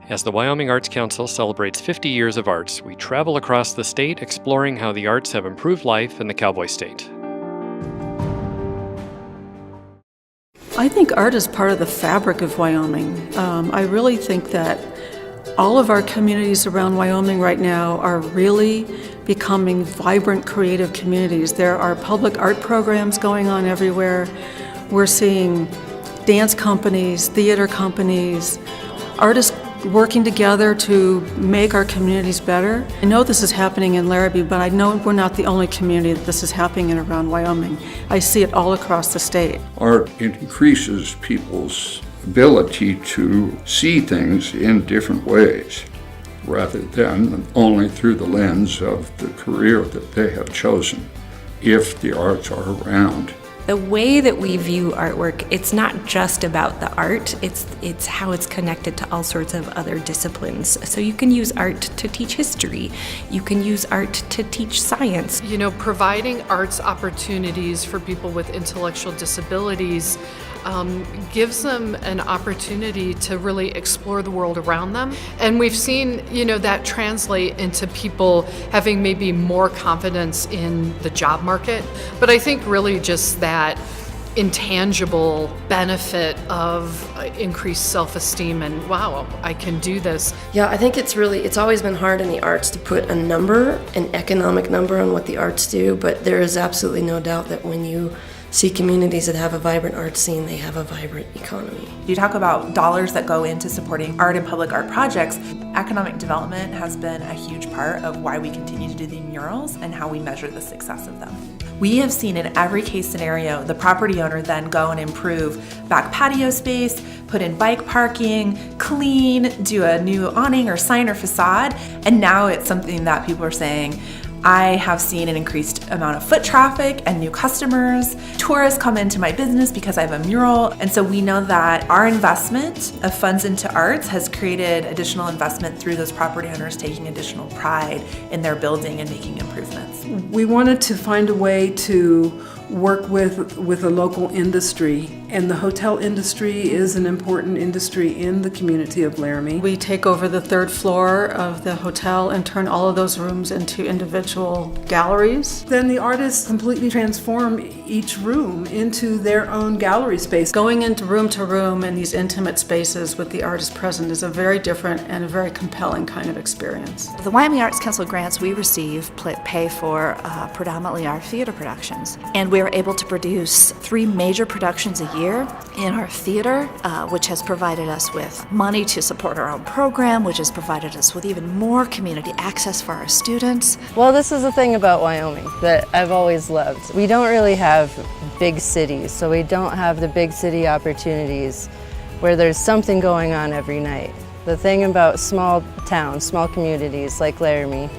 As the Wyoming Arts Council celebrates 50 years of arts, we travel across the state exploring how the arts have improved life in the Cowboy State. I think art is part of the fabric of Wyoming. I really think that all of our communities around Wyoming right now are really becoming vibrant, creative communities. There are public art programs going on everywhere. We're seeing dance companies, theater companies, artists working together to make our communities better. I know this is happening in Laramie, but I know we're not the only community that this is happening in around Wyoming. I see it all across the state. Art increases people's ability to see things in different ways, rather than only through the lens of the career that they have chosen, if the arts are around. The way that we view artwork, it's not just about the art, it's how it's connected to all sorts of other disciplines. So you can use art to teach history, you can use art to teach science. Providing arts opportunities for people with intellectual disabilities gives them an opportunity to really explore the world around them. And we've seen, that translate into people having maybe more confidence in the job market. But I think really just that intangible benefit of increased self-esteem and, wow, I can do this. Yeah, I think it's always been hard in the arts to put a number, an economic number on what the arts do, but there is absolutely no doubt that when you see communities that have a vibrant art scene, they have a vibrant economy. You talk about dollars that go into supporting art and public art projects. Economic development has been a huge part of why we continue to do the murals and how we measure the success of them. We have seen in every case scenario the property owner then go and improve back patio space, put in bike parking, clean, do a new awning or sign or facade, and now it's something that people are saying, I have seen an increased amount of foot traffic and new customers. Tourists come into my business because I have a mural. And so we know that our investment of funds into arts has created additional investment through those property owners taking additional pride in their building and making improvements. We wanted to find a way to work with a local industry, and the hotel industry is an important industry in the community of Laramie. We take over the third floor of the hotel and turn all of those rooms into individual galleries. Then the artists completely transform each room into their own gallery space. Going into room to room in these intimate spaces with the artist present is a very different and a very compelling kind of experience. The Wyoming Arts Council grants we receive pay for predominantly our theater productions, and we are able to produce 3 major productions a year in our theater, which has provided us with money to support our own program, which has provided us with even more community access for our students. Well, this is the thing about Wyoming that I've always loved. We don't really have big cities, so we don't have the big city opportunities where there's something going on every night. The thing about small towns, small communities like Laramie,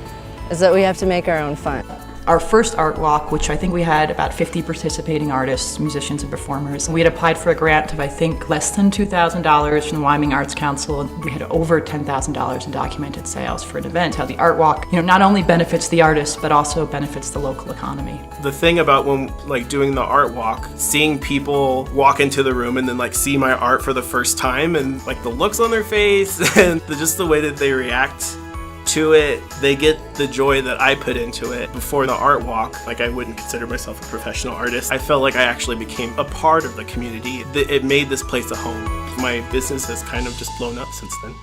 is that we have to make our own fun. Our first art walk, which I think we had about 50 participating artists, musicians, and performers. We had applied for a grant of, I think, less than $2,000 from the Wyoming Arts Council. We had over $10,000 in documented sales for an event. How the art walk, not only benefits the artists, but also benefits the local economy. The thing about when doing the art walk, seeing people walk into the room and then see my art for the first time, and the looks on their face and just the way that they react to it, they get the joy that I put into it. Before the art walk, I wouldn't consider myself a professional artist. I felt like I actually became a part of the community. It made this place a home. My business has kind of just blown up since then.